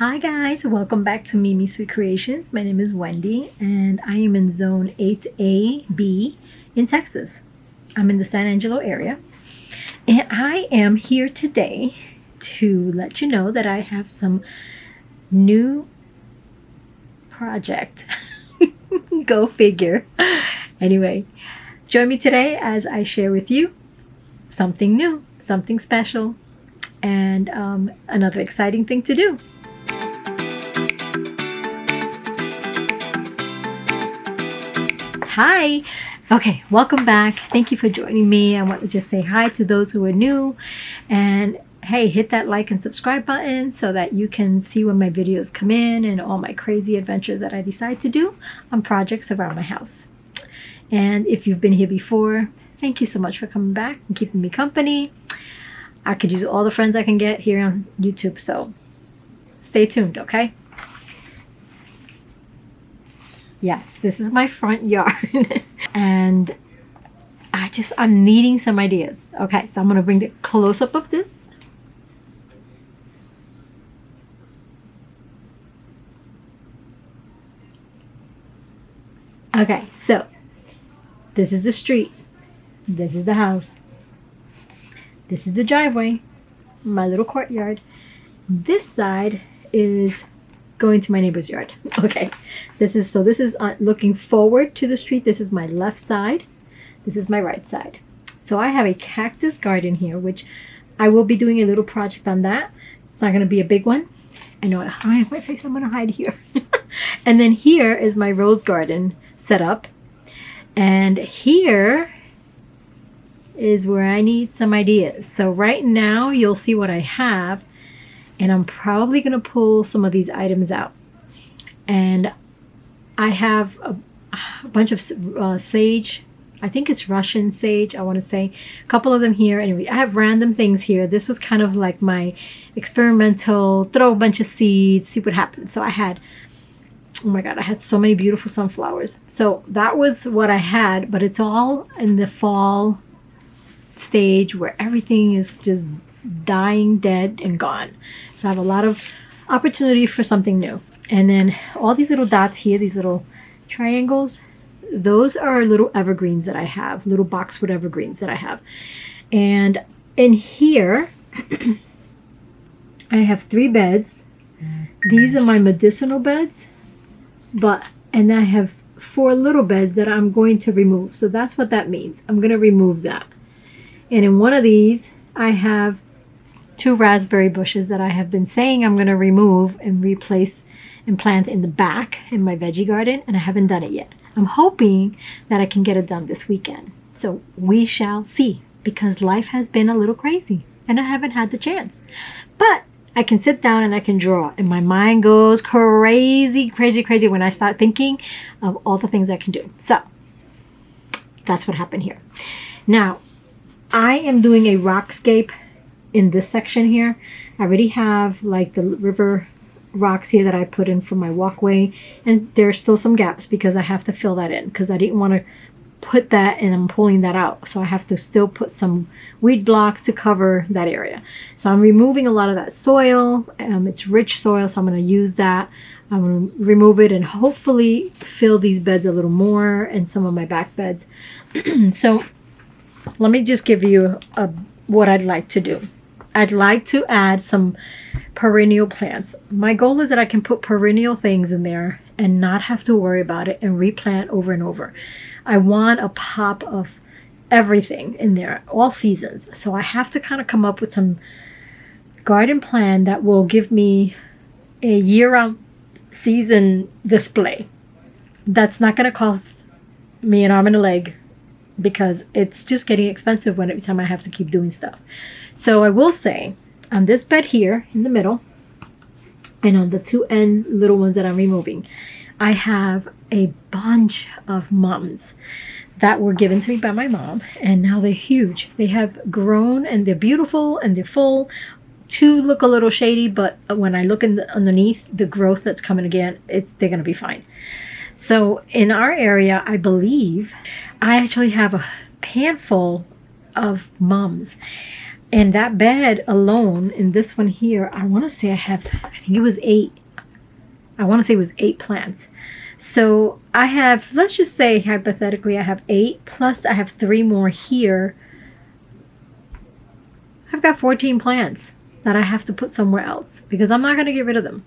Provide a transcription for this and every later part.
Hi guys, welcome back to Mimi Sweet Creations. My name is Wendy and I am in zone 8AB in Texas. I'm in the San Angelo area and I am here today to let you know that I have some new project. Go figure. Anyway, join me today as I share with you something new, something special, and another exciting thing to do. Hi. Okay, welcome back. Thank you for joining me. I want to just say hi to those who are new, and hey, hit that like and subscribe button so that you can see when my videos come in and all my crazy adventures that I decide to do on projects around my house. And if you've been here before, thank you so much for coming back and keeping me company. I could use all the friends I can get here on YouTube, so stay tuned, okay? Yes, this is my front yard and I'm needing some ideas. Okay, so I'm going to bring the close-up of this. Okay, so this is the street. This is the house. This is the driveway, my little courtyard. This side is going to my neighbor's yard. Okay, this is looking forward to the street. This is my left side. This is my right side. So I have a cactus garden here, which I will be doing a little project on that. It's not going to be a big one. I know my face. I'm going to hide here. And then here is my rose garden set up. And here is where I need some ideas. So right now you'll see what I have. And I'm probably going to pull some of these items out. And I have a bunch of sage. I think it's Russian sage, I want to say. A couple of them here. Anyway, I have random things here. This was kind of like my experimental, throw a bunch of seeds, see what happens. So I had, oh my God, I had so many beautiful sunflowers. So that was what I had, but it's all in the fall stage where everything is just dying, dead, and gone. So I have a lot of opportunity for something new. And then all these little dots here, these little triangles, those are little evergreens that I have, little boxwood evergreens that I have. And in here, I have 3 beds. These are my medicinal beds, and I have 4 little beds that I'm going to remove. So that's what that means. I'm going to remove that. And in one of these, I have 2 raspberry bushes that I have been saying I'm going to remove and replace and plant in the back in my veggie garden, and I haven't done it yet. I'm hoping that I can get it done this weekend. So we shall see, because life has been a little crazy and I haven't had the chance. But I can sit down and I can draw, and my mind goes crazy, crazy, crazy when I start thinking of all the things I can do. So that's what happened here. Now, I am doing a rockscape in this section here. I already have like the river rocks here that I put in for my walkway, and there's still some gaps because I have to fill that in because I didn't want to put that and I'm pulling that out. So I have to still put some weed block to cover that area. So I'm removing a lot of that soil. It's rich soil, so I'm going to use that. I'm going to remove it and hopefully fill these beds a little more and some of my back beds. So let me just give you what I'd like to do. I'd like to add some perennial plants. My goal is that I can put perennial things in there and not have to worry about it and replant over and over. I want a pop of everything in there, all seasons. So I have to kind of come up with some garden plan that will give me a year-round season display. That's not going to cost me an arm and a leg, because it's just getting expensive every time I have to keep doing stuff. So I will say, on this bed here in the middle, and on the 2 end little ones that I'm removing, I have a bunch of mums that were given to me by my mom, and now they're huge. They have grown and they're beautiful and they're full. 2 look a little shady, but when I look underneath the growth that's coming again, they're going to be fine. So in our area, I believe I actually have a handful of mums. And that bed alone, in this one here, I want to say I think it was 8. I want to say it was 8 plants. So I have, let's just say hypothetically, I have 8, plus I have 3 more here. I've got 14 plants that I have to put somewhere else because I'm not going to get rid of them.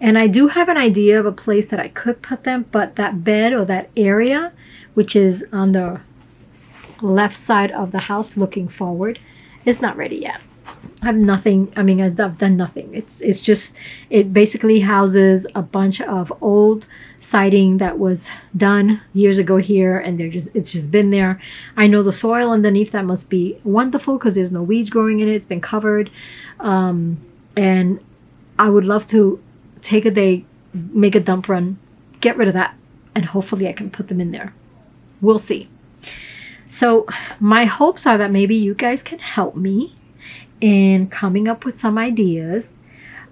And I do have an idea of a place that I could put them, but that bed or that area, which is on the left side of the house looking forward, is not ready yet. I have nothing, I mean, I've done nothing. It's just, it basically houses a bunch of old siding that was done years ago here, and it's just been there. I know the soil underneath that must be wonderful because there's no weeds growing in it. It's been covered. And I would love to take a day, make a dump run, get rid of that, and hopefully I can put them in there. We'll see. So my hopes are that maybe you guys can help me in coming up with some ideas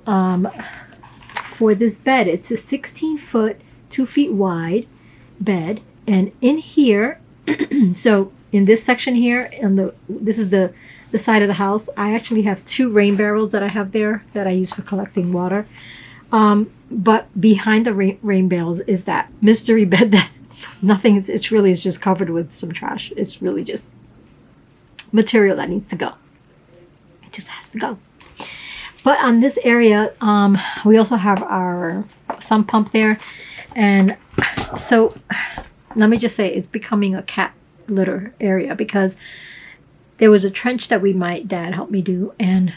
for this bed. It's a 16-foot, 2 feet wide bed, and in here, so in this section here, this is the side of the house, I actually have 2 rain barrels that I have there that I use for collecting water. But behind the rain barrels is that mystery bed that it's just covered with some trash. It's really just material that needs to go. It just has to go. But on this area, we also have our sump pump there. And so let me just say it's becoming a cat litter area because there was a trench that my dad helped me do, and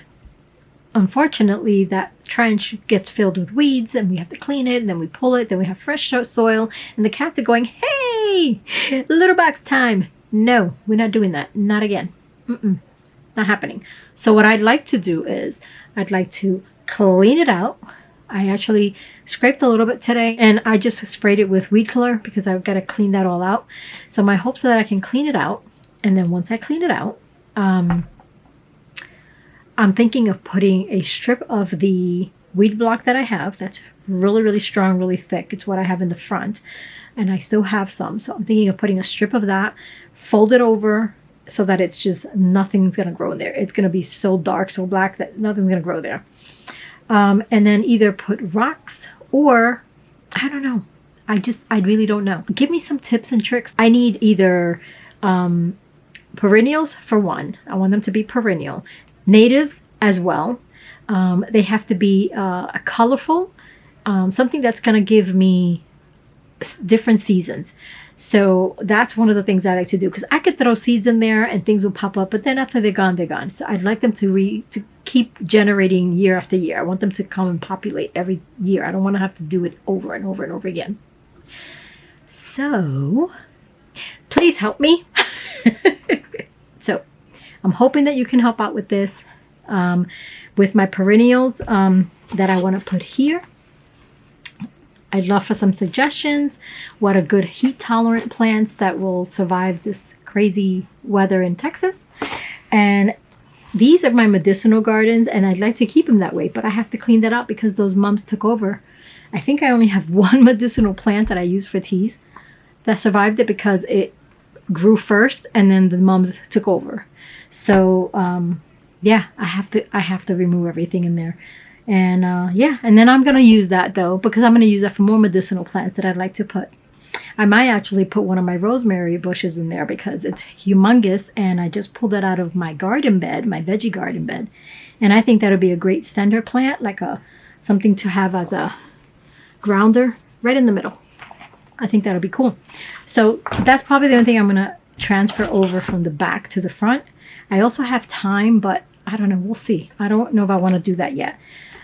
unfortunately that trench gets filled with weeds and we have to clean it, and then we pull it, then we have fresh soil, and the cats are going, hey, litter box time. No, we're not doing that. Not again. Not happening. So what I'd like to do is I'd like to clean it out. I actually scraped a little bit today, and I just sprayed it with weed killer because I've got to clean that all out. So my hopes are that I can clean it out, and then once I clean it out, I'm thinking of putting a strip of the weed block that I have that's really, really strong, really thick. It's what I have in the front, and I still have some. So I'm thinking of putting a strip of that, fold it over so that it's just nothing's going to grow in there. It's going to be so dark, so black that nothing's going to grow there. And then either put rocks or, I don't know. I really don't know. Give me some tips and tricks. I need either perennials for one. I want them to be perennial. Natives as well. They have to be colorful. Something that's going to give me different seasons. So that's one of the things I like to do, because I could throw seeds in there and things will pop up, but then after they're gone, they're gone. So I'd like them to keep generating year after year. I want them to come and populate every year. I don't want to have to do it over and over and over again. So please help me. So I'm hoping that you can help out with this, with my perennials that I want to put here. I'd love for some suggestions. What are good heat tolerant plants that will survive this crazy weather in Texas? And these are my medicinal gardens, and I'd like to keep them that way, but I have to clean that out because those mums took over. I think I only have one medicinal plant that I use for teas that survived it because it grew first and then the mums took over. So yeah, I have to remove everything in there. And yeah, and then I'm going to use that though, because I'm going to use that for more medicinal plants that I'd like to put. I might actually put one of my rosemary bushes in there because it's humongous, and I just pulled it out of my garden bed, my veggie garden bed. And I think that would be a great center plant, like something to have as a grounder right in the middle. I think that would be cool. So that's probably the only thing I'm going to transfer over from the back to the front. I also have time, but I don't know. We'll see. I don't know if I want to do that yet.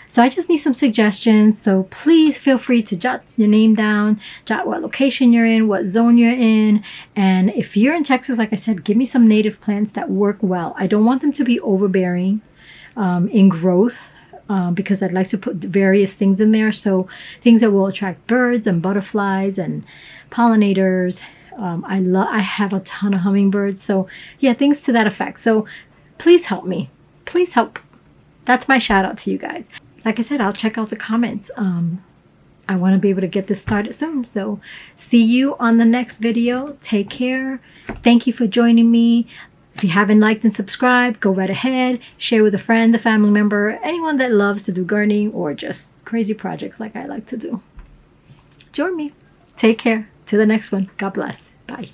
So I just need some suggestions. So please feel free to jot your name down, jot what location you're in, what zone you're in. And if you're in Texas, like I said, give me some native plants that work well. I don't want them to be overbearing in growth because I'd like to put various things in there. So things that will attract birds and butterflies and pollinators. I have a ton of hummingbirds. So yeah, things to that effect. So please help me. Please help. That's my shout out to you guys. Like I said, I'll check out the comments. I want to be able to get this started soon. So see you on the next video. Take care. Thank you for joining me. If you haven't liked and subscribed, go right ahead. Share with a friend, a family member, anyone that loves to do gardening or just crazy projects like I like to do. Join me. Take care. Till the next one. God bless. Bye.